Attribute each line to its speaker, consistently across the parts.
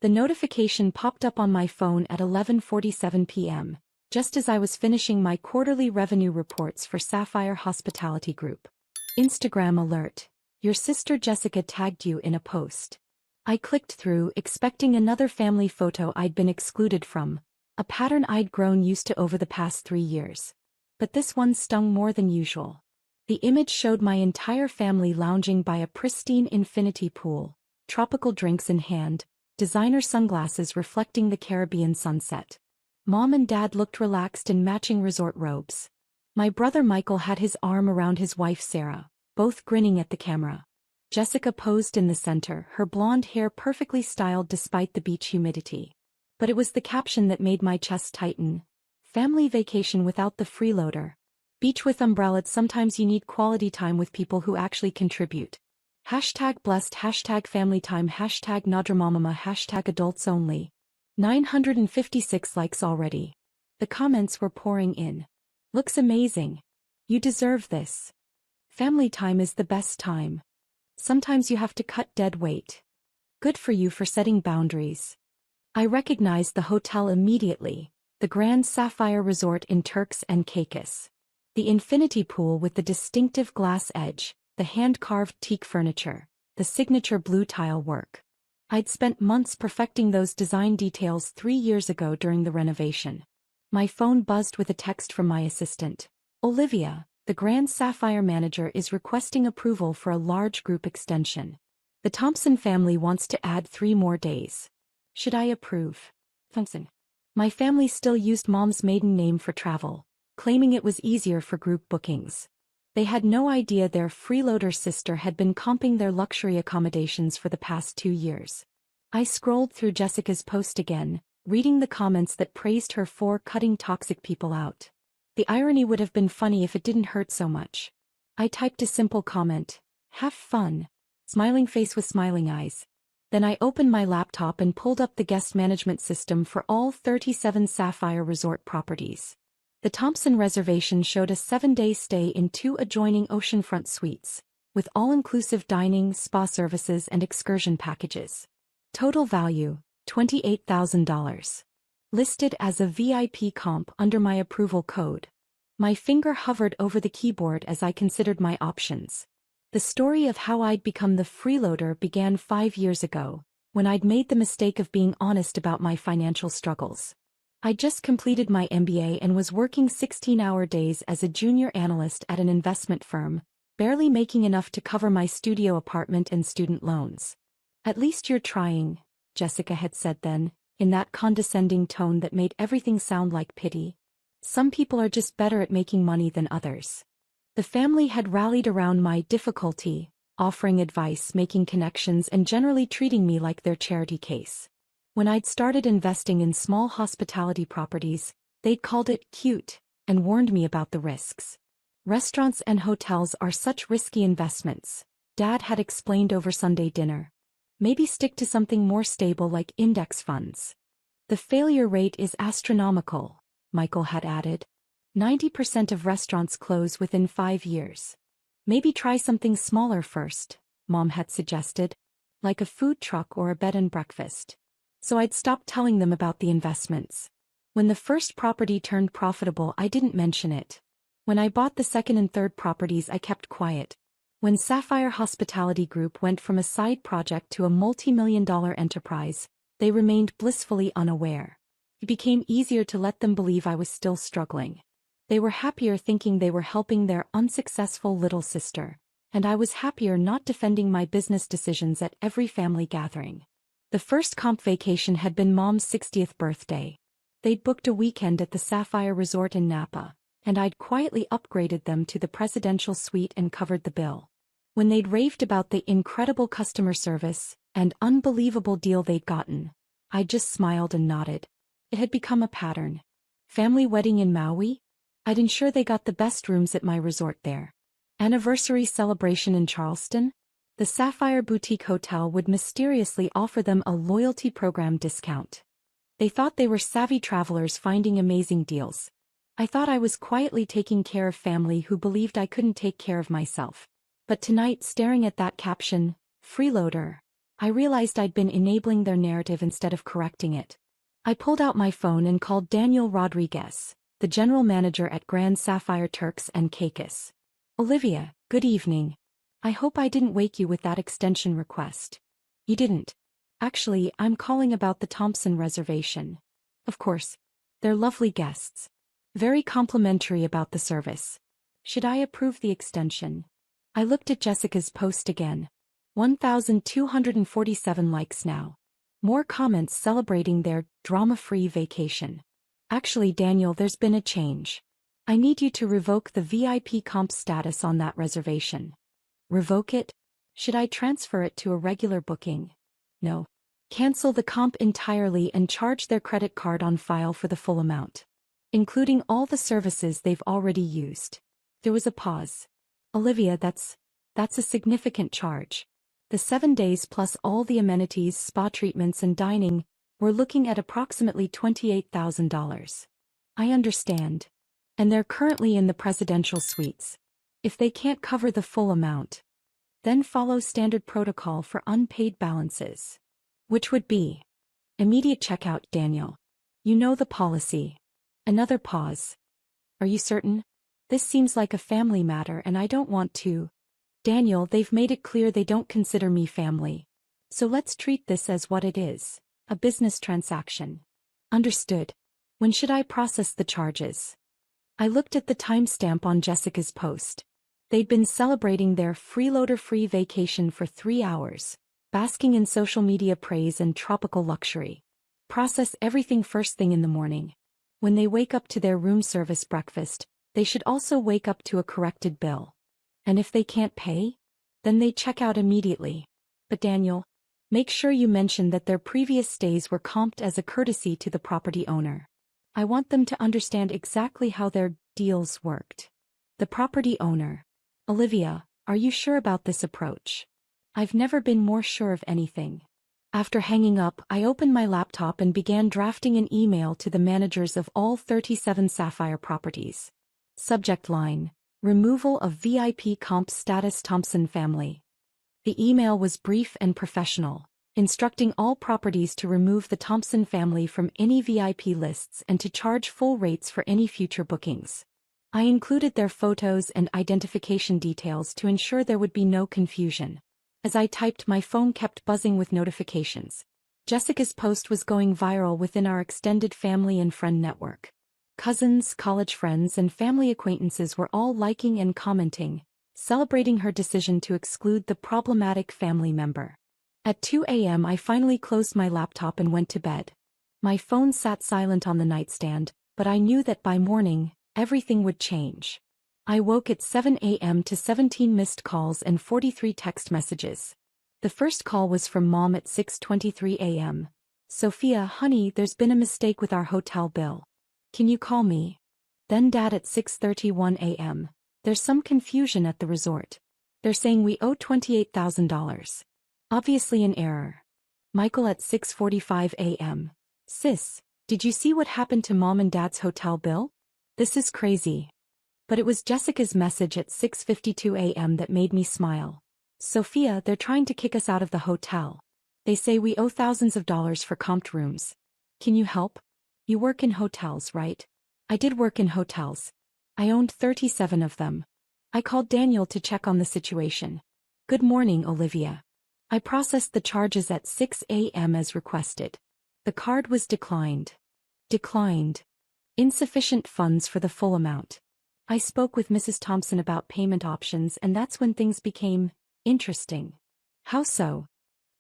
Speaker 1: The notification popped up on my phone at 11:47 p.m., just as I was finishing my quarterly revenue reports for Sapphire Hospitality Group. Instagram alert. Your sister Jessica tagged you in a post. I clicked through, expecting another family photo I'd been excluded from, a pattern I'd grown used to over the past 3 years. But this one stung more than usual. The image showed my entire family lounging by a pristine infinity pool, tropical drinks in hand, designer sunglasses reflecting the Caribbean sunset. Mom and Dad looked relaxed in matching resort robes. My brother Michael had his arm around his wife Sarah, both grinning at the camera. Jessica posed in the center, her blonde hair perfectly styled despite the beach humidity. But it was the caption that made my chest tighten. Family vacation without the freeloader. Beach with umbrellas. Sometimes you need quality time with people who actually contribute. #blessed, #family time, #nadramamama, #adults only. 956 likes already. The comments were pouring in. Looks amazing. You deserve this. Family time is the best time. Sometimes you have to cut dead weight. Good for you for setting boundaries. I recognized the hotel immediately, the Grand Sapphire Resort in Turks and Caicos. The infinity pool with the distinctive glass edge, the hand-carved teak furniture, the signature blue tile work. I'd spent months perfecting those design details 3 years ago during the renovation. My phone buzzed with a text from my assistant. Olivia, the Grand Sapphire manager is requesting approval for a large group extension. The Thompson family wants to add 3 more days. Should I approve? Thompson. My family still used Mom's maiden name for travel, claiming it was easier for group bookings. They had no idea their freeloader sister had been comping their luxury accommodations for the past 2 years. I scrolled through Jessica's post again, reading the comments that praised her for cutting toxic people out. The irony would have been funny if it didn't hurt so much. I typed a simple comment, "Have fun." Smiling face with smiling eyes. Then I opened my laptop and pulled up the guest management system for all 37 Sapphire Resort properties. The Thompson reservation showed a 7-day stay in 2 adjoining oceanfront suites, with all-inclusive dining, spa services and excursion packages. Total value, $28,000. Listed as a VIP comp under my approval code. My finger hovered over the keyboard as I considered my options. The story of how I'd become the freeloader began 5 years ago, when I'd made the mistake of being honest about my financial struggles. I'd just completed my MBA and was working 16-hour days as a junior analyst at an investment firm, barely making enough to cover my studio apartment and student loans. "At least you're trying," Jessica had said then, in that condescending tone that made everything sound like pity. "Some people are just better at making money than others." The family had rallied around my difficulty, offering advice, making connections, and generally treating me like their charity case. When I'd started investing in small hospitality properties, they'd called it cute and warned me about the risks. Restaurants and hotels are such risky investments, Dad had explained over Sunday dinner. Maybe stick to something more stable like index funds. The failure rate is astronomical, Michael had added. 90% of restaurants close within 5 years. Maybe try something smaller first, Mom had suggested, like a food truck or a bed and breakfast. So I'd stopped telling them about the investments. When the first property turned profitable, I didn't mention it. When I bought the second and third properties, I kept quiet. When Sapphire Hospitality Group went from a side project to a multi-million-dollar enterprise, they remained blissfully unaware. It became easier to let them believe I was still struggling. They were happier thinking they were helping their unsuccessful little sister, and I was happier not defending my business decisions at every family gathering. The first comp vacation had been Mom's 60th birthday. They'd booked a weekend at the Sapphire Resort in Napa, and I'd quietly upgraded them to the presidential suite and covered the bill. When they'd raved about the incredible customer service and unbelievable deal they'd gotten, I just smiled and nodded. It had become a pattern. Family wedding in Maui? I'd ensure they got the best rooms at my resort there. Anniversary celebration in Charleston? The Sapphire Boutique Hotel would mysteriously offer them a loyalty program discount. They thought they were savvy travelers finding amazing deals. I thought I was quietly taking care of family who believed I couldn't take care of myself. But tonight, staring at that caption, "Freeloader," I realized I'd been enabling their narrative instead of correcting it. I pulled out my phone and called Daniel Rodriguez, the general manager at Grand Sapphire Turks and Caicos. Olivia, good evening. I hope I didn't wake you with that extension request. You didn't. Actually, I'm calling about the Thompson reservation. Of course. They're lovely guests. Very complimentary about the service. Should I approve the extension? I looked at Jessica's post again. 1,247 likes now. More comments celebrating their drama-free vacation. Actually, Daniel, there's been a change. I need you to revoke the VIP comp status on that reservation. Revoke it? Should I transfer it to a regular booking? No. Cancel the comp entirely and charge their credit card on file for the full amount, including all the services they've already used. There was a pause. Olivia, that's a significant charge. The 7 days plus all the amenities, spa treatments and dining, we're looking at approximately $28,000. I understand. And they're currently in the presidential suites. If they can't cover the full amount, then follow standard protocol for unpaid balances. Which would be immediate checkout, Daniel. You know the policy. Another pause. Are you certain? This seems like a family matter and I don't want to. Daniel, they've made it clear they don't consider me family. So let's treat this as what it is, a business transaction. Understood. When should I process the charges? I looked at the timestamp on Jessica's post. They'd been celebrating their Freeloader free vacation for 3 hours, basking in social media praise and tropical luxury. Process everything first thing in the morning. When they wake up to their room service breakfast, they should also wake up to a corrected bill. And if they can't pay, then they check out immediately. But Daniel, make sure you mention that their previous stays were comped as a courtesy to the property owner. I want them to understand exactly how their deals worked. The property owner. Olivia, are you sure about this approach? I've never been more sure of anything. After hanging up, I opened my laptop and began drafting an email to the managers of all 37 Sapphire properties. Subject line: Removal of VIP comp status Thompson family. The email was brief and professional, instructing all properties to remove the Thompson family from any VIP lists and to charge full rates for any future bookings. I included their photos and identification details to ensure there would be no confusion. As I typed, my phone kept buzzing with notifications. Jessica's post was going viral within our extended family and friend network. Cousins, college friends, and family acquaintances were all liking and commenting, celebrating her decision to exclude the problematic family member. At 2 a.m. I finally closed my laptop and went to bed. My phone sat silent on the nightstand, but I knew that by morning, everything would change. I woke at 7 a.m. to 17 missed calls and 43 text messages. The first call was from Mom at 6:23 a.m. Sophia, honey, there's been a mistake with our hotel bill. Can you call me? Then Dad at 6:31 a.m. There's some confusion at the resort. They're saying we owe $28,000. Obviously an error. Michael at 6:45 a.m. Sis, did you see what happened to Mom and Dad's hotel bill? This is crazy. But it was Jessica's message at 6:52 a.m. that made me smile. Sophia, they're trying to kick us out of the hotel. They say we owe thousands of dollars for comped rooms. Can you help? You work in hotels, right? I did work in hotels. I owned 37 of them. I called Daniel to check on the situation. Good morning, Olivia. I processed the charges at 6 a.m. as requested. The card was declined. Declined. Insufficient funds for the full amount. I spoke with Mrs. Thompson about payment options, and that's when things became interesting. How so?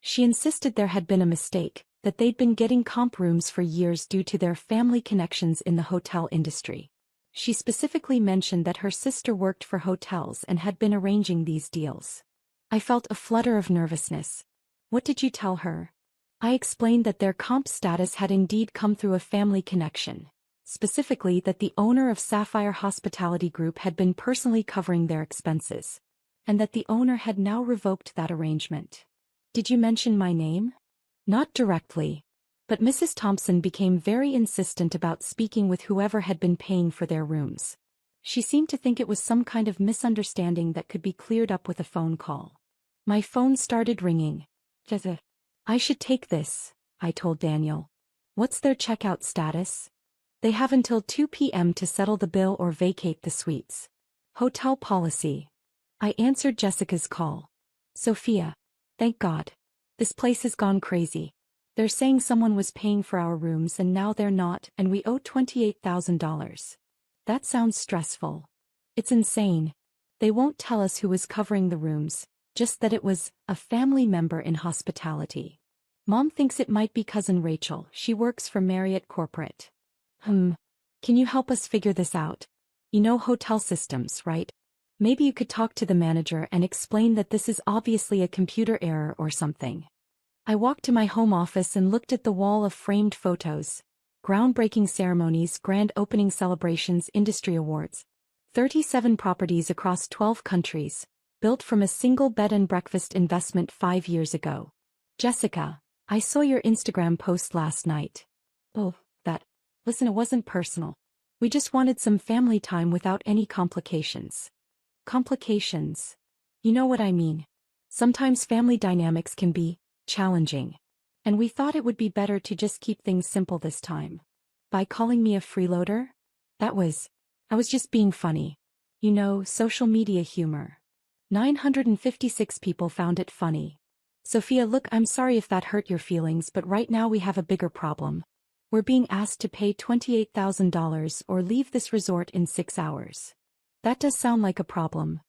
Speaker 1: She insisted there had been a mistake, that they'd been getting comp rooms for years due to their family connections in the hotel industry. She specifically mentioned that her sister worked for hotels and had been arranging these deals. I felt a flutter of nervousness. What did you tell her? I explained that their comp status had indeed come through a family connection, specifically that the owner of Sapphire Hospitality Group had been personally covering their expenses, and that the owner had now revoked that arrangement. Did you mention my name? Not directly, but Mrs. Thompson became very insistent about speaking with whoever had been paying for their rooms. She seemed to think it was some kind of misunderstanding that could be cleared up with a phone call. My phone started ringing. Jessica. I should take this, I told Daniel. What's their checkout status? They have until 2 p.m. to settle the bill or vacate the suites. Hotel policy. I answered Jessica's call. Sophia. Thank God. This place has gone crazy. They're saying someone was paying for our rooms and now they're not, and we owe $28,000. That sounds stressful. It's insane. They won't tell us who was covering the rooms, just that it was a family member in hospitality. Mom thinks it might be cousin Rachel. She works for Marriott Corporate. Can you help us figure this out? You know hotel systems, right? Maybe you could talk to the manager and explain that this is obviously a computer error or something. I walked to my home office and looked at the wall of framed photos. Groundbreaking ceremonies, grand opening celebrations, industry awards. 37 properties across 12 countries, built from a single bed and breakfast investment 5 years ago. Jessica, I saw your Instagram post last night. Oh, that. Listen, it wasn't personal. We just wanted some family time without any complications. Complications. You know what I mean. Sometimes family dynamics can be challenging. And we thought it would be better to just keep things simple this time. By calling me a freeloader? I was just being funny. You know, social media humor. 956 people found it funny. Sophia, look, I'm sorry if that hurt your feelings, but right now we have a bigger problem. We're being asked to pay $28,000 or leave this resort in 6 hours. That does sound like a problem.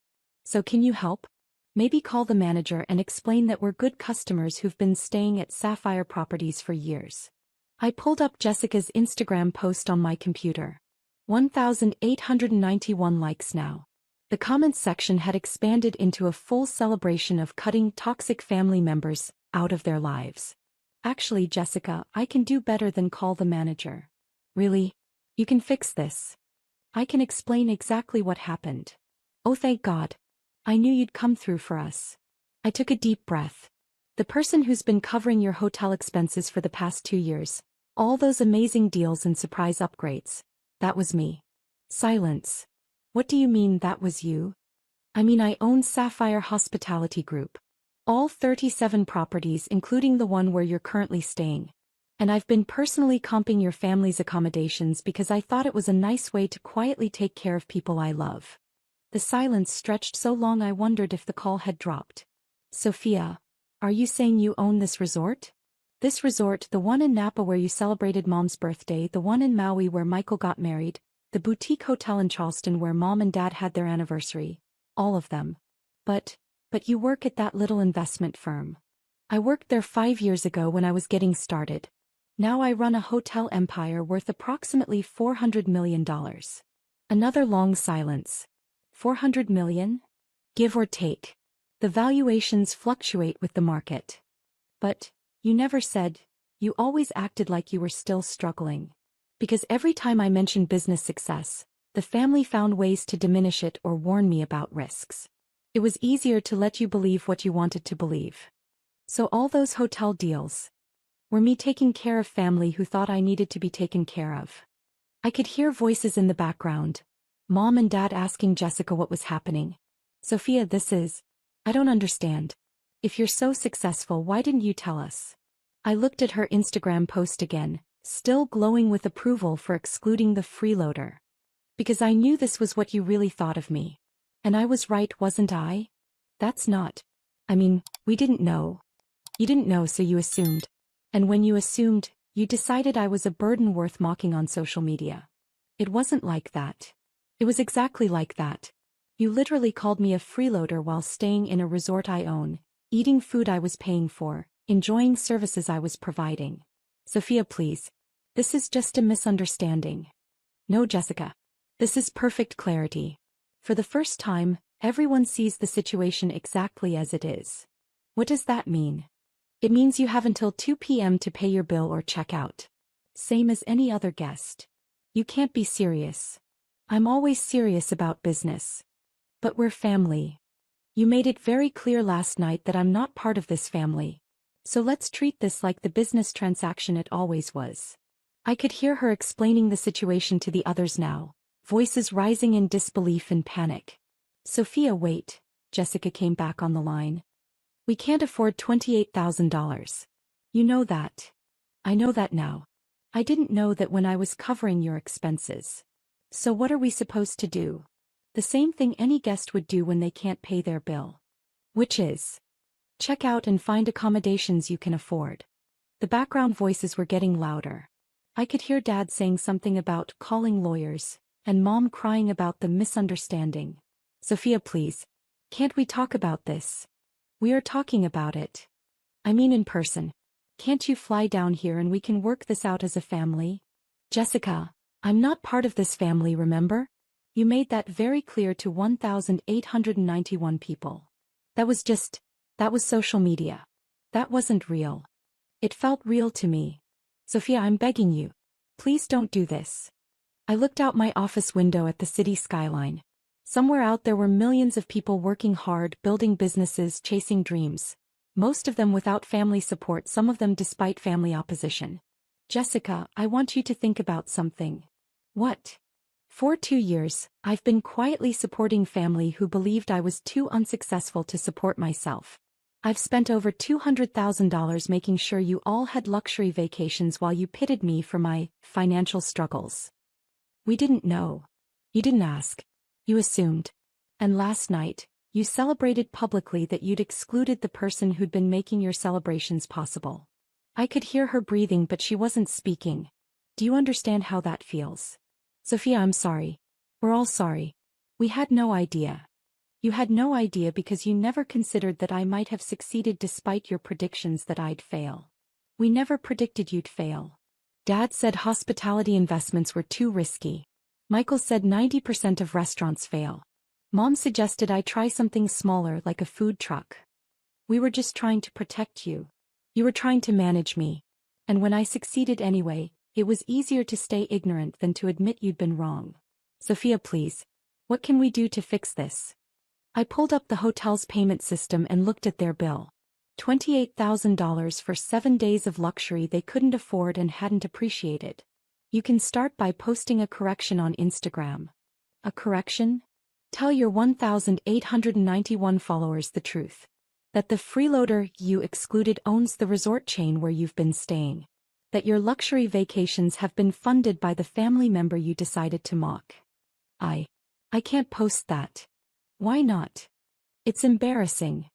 Speaker 1: So can you help? Maybe call the manager and explain that we're good customers who've been staying at Sapphire Properties for years. I pulled up Jessica's Instagram post on my computer. 1,891 likes now. The comments section had expanded into a full celebration of cutting toxic family members out of their lives. Actually, Jessica, I can do better than call the manager. Really? You can fix this. I can explain exactly what happened. Oh, thank God. I knew you'd come through for us. I took a deep breath. The person who's been covering your hotel expenses for the past 2 years, all those amazing deals and surprise upgrades, that was me. Silence. What do you mean that was you? I mean, I own Sapphire Hospitality Group. All 37 properties, including the one where you're currently staying. And I've been personally comping your family's accommodations because I thought it was a nice way to quietly take care of people I love. The silence stretched so long I wondered if the call had dropped. Sophia, are you saying you own this resort? This resort, the one in Napa where you celebrated Mom's birthday, the one in Maui where Michael got married, the boutique hotel in Charleston where Mom and Dad had their anniversary. All of them. But you work at that little investment firm. I worked there 5 years ago when I was getting started. Now I run a hotel empire worth approximately $400 million. Another long silence. 400 million? Give or take. The valuations fluctuate with the market. But you never said, you always acted like you were still struggling. Because every time I mentioned business success, the family found ways to diminish it or warn me about risks. It was easier to let you believe what you wanted to believe. So all those hotel deals were me taking care of family who thought I needed to be taken care of. I could hear voices in the background. Mom and Dad asking Jessica what was happening. Sophia, I don't understand. If you're so successful, why didn't you tell us? I looked at her Instagram post again, still glowing with approval for excluding the freeloader. Because I knew this was what you really thought of me. And I was right, wasn't I? We didn't know. You didn't know, so you assumed. And when you assumed, you decided I was a burden worth mocking on social media. It wasn't like that. It was exactly like that. You literally called me a freeloader while staying in a resort I own, eating food I was paying for, enjoying services I was providing. Sophia, please. This is just a misunderstanding. No, Jessica. This is perfect clarity. For the first time, everyone sees the situation exactly as it is. What does that mean? It means you have until 2 p.m. to pay your bill or check out. Same as any other guest. You can't be serious. I'm always serious about business. But we're family. You made it very clear last night that I'm not part of this family. So let's treat this like the business transaction it always was. I could hear her explaining the situation to the others now, voices rising in disbelief and panic. Sophia, wait. Jessica came back on the line. We can't afford $28,000. You know that. I know that now. I didn't know that when I was covering your expenses. So what are we supposed to do? The same thing any guest would do when they can't pay their bill. Which is, check out and find accommodations you can afford. The background voices were getting louder. I could hear Dad saying something about calling lawyers, and Mom crying about the misunderstanding. Sophia, please. Can't we talk about this? We are talking about it. I mean in person. Can't you fly down here and we can work this out as a family? Jessica, I'm not part of this family, remember? You made that very clear to 1,891 people. That was social media. That wasn't real. It felt real to me. Sophia, I'm begging you. Please don't do this. I looked out my office window at the city skyline. Somewhere out there were millions of people working hard, building businesses, chasing dreams. Most of them without family support, some of them despite family opposition. Jessica, I want you to think about something. What? For 2 years, I've been quietly supporting family who believed I was too unsuccessful to support myself. I've spent over $200,000 making sure you all had luxury vacations while you pitied me for my financial struggles. We didn't know. You didn't ask. You assumed. And last night, you celebrated publicly that you'd excluded the person who'd been making your celebrations possible. I could hear her breathing, but she wasn't speaking. Do you understand how that feels? Sophia, I'm sorry. We're all sorry. We had no idea. You had no idea because you never considered that I might have succeeded despite your predictions that I'd fail. We never predicted you'd fail. Dad said hospitality investments were too risky. Michael said 90% of restaurants fail. Mom suggested I try something smaller like a food truck. We were just trying to protect you. You were trying to manage me. And when I succeeded anyway, it was easier to stay ignorant than to admit you'd been wrong. Sophia, please. What can we do to fix this? I pulled up the hotel's payment system and looked at their bill. $28,000 for 7 days of luxury they couldn't afford and hadn't appreciated. You can start by posting a correction on Instagram. A correction? Tell your 1,891 followers the truth. That the freeloader you excluded owns the resort chain where you've been staying. That your luxury vacations have been funded by the family member you decided to mock. I can't post that. Why not? It's embarrassing.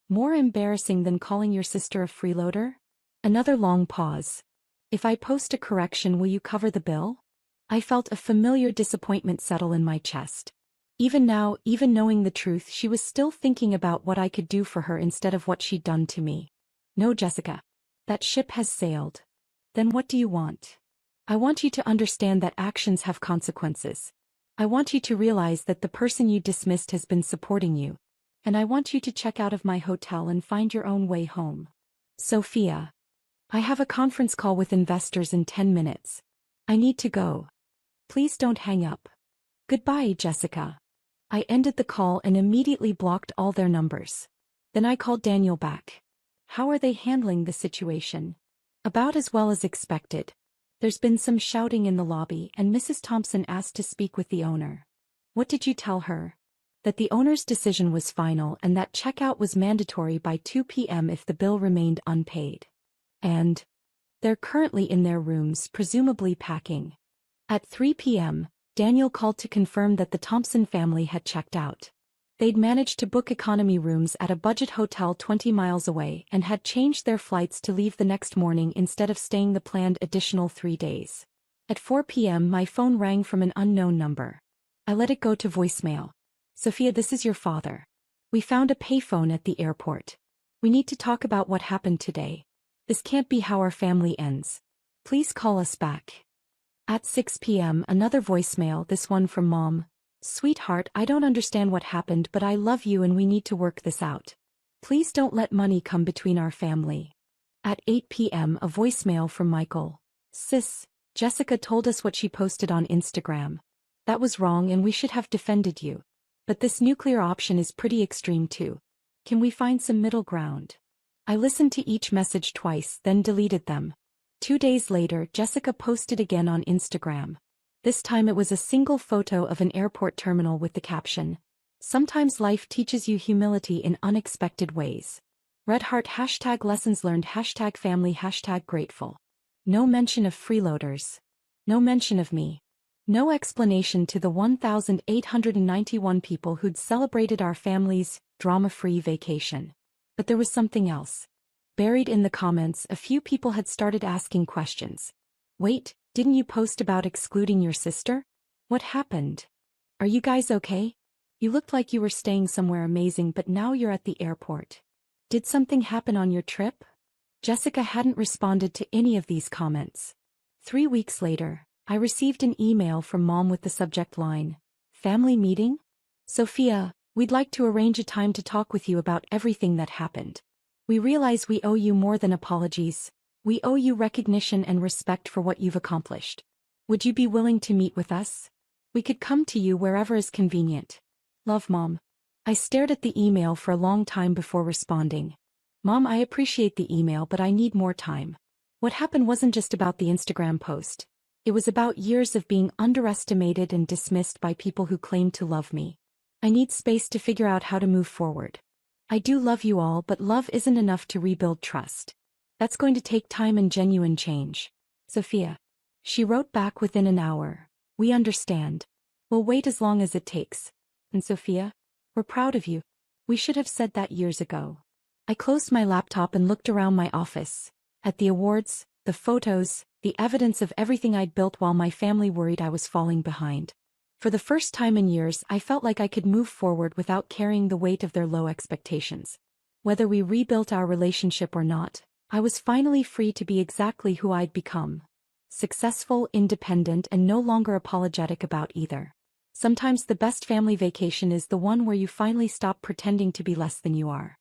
Speaker 1: More embarrassing than calling your sister a freeloader? Another long pause. If I post a correction, will you cover the bill? I felt a familiar disappointment settle in my chest. Even now, even knowing the truth, she was still thinking about what I could do for her instead of what she'd done to me. No, Jessica. That ship has sailed. Then what do you want? I want you to understand that actions have consequences. I want you to realize that the person you dismissed has been supporting you. And I want you to check out of my hotel and find your own way home. Sophia. I have a conference call with investors in 10 minutes. I need to go. Please don't hang up. Goodbye, Jessica. I ended the call and immediately blocked all their numbers. Then I called Daniel back. How are they handling the situation? About as well as expected. There's been some shouting in the lobby and Mrs. Thompson asked to speak with the owner. What did you tell her? That the owner's decision was final and that checkout was mandatory by 2 p.m. if the bill remained unpaid. And they're currently in their rooms, presumably packing. At 3 p.m., Daniel called to confirm that the Thompson family had checked out. They'd managed to book economy rooms at a budget hotel 20 miles away and had changed their flights to leave the next morning instead of staying the planned additional 3 days. At 4 p.m. my phone rang from an unknown number. I let it go to voicemail. Sophia, this is your father. We found a payphone at the airport. We need to talk about what happened today. This can't be how our family ends. Please call us back. At 6 p.m. another voicemail, this one from Mom. Sweetheart, I don't understand what happened, but I love you and we need to work this out. Please don't let money come between our family. At 8 p.m. a voicemail from Michael. Sis, Jessica told us what she posted on Instagram. That was wrong and we should have defended you. But this nuclear option is pretty extreme too. Can we find some middle ground? I listened to each message twice, then deleted them. 2 days later, Jessica posted again on Instagram. This time it was a single photo of an airport terminal with the caption, "Sometimes life teaches you humility in unexpected ways." Red heart hashtag lessons learned hashtag family hashtag grateful. No mention of freeloaders. No mention of me. No explanation to the 1,891 people who'd celebrated our family's drama-free vacation. But there was something else. Buried in the comments, a few people had started asking questions. Wait, didn't you post about excluding your sister? What happened? Are you guys okay? You looked like you were staying somewhere amazing, but now you're at the airport. Did something happen on your trip? Jessica hadn't responded to any of these comments. 3 weeks later, I received an email from Mom with the subject line, "Family meeting? Sophia, we'd like to arrange a time to talk with you about everything that happened. We realize we owe you more than apologies. We owe you recognition and respect for what you've accomplished. Would you be willing to meet with us? We could come to you wherever is convenient. Love, Mom." I stared at the email for a long time before responding. Mom, I appreciate the email, but I need more time. What happened wasn't just about the Instagram post. It was about years of being underestimated and dismissed by people who claimed to love me. I need space to figure out how to move forward. I do love you all, but love isn't enough to rebuild trust. That's going to take time and genuine change. Sophia. She wrote back within an hour. We understand. We'll wait as long as it takes. And Sophia, we're proud of you. We should have said that years ago. I closed my laptop and looked around my office. At the awards, the photos, the evidence of everything I'd built while my family worried I was falling behind. For the first time in years, I felt like I could move forward without carrying the weight of their low expectations. Whether we rebuilt our relationship or not, I was finally free to be exactly who I'd become. Successful, independent, and no longer apologetic about either. Sometimes the best family vacation is the one where you finally stop pretending to be less than you are.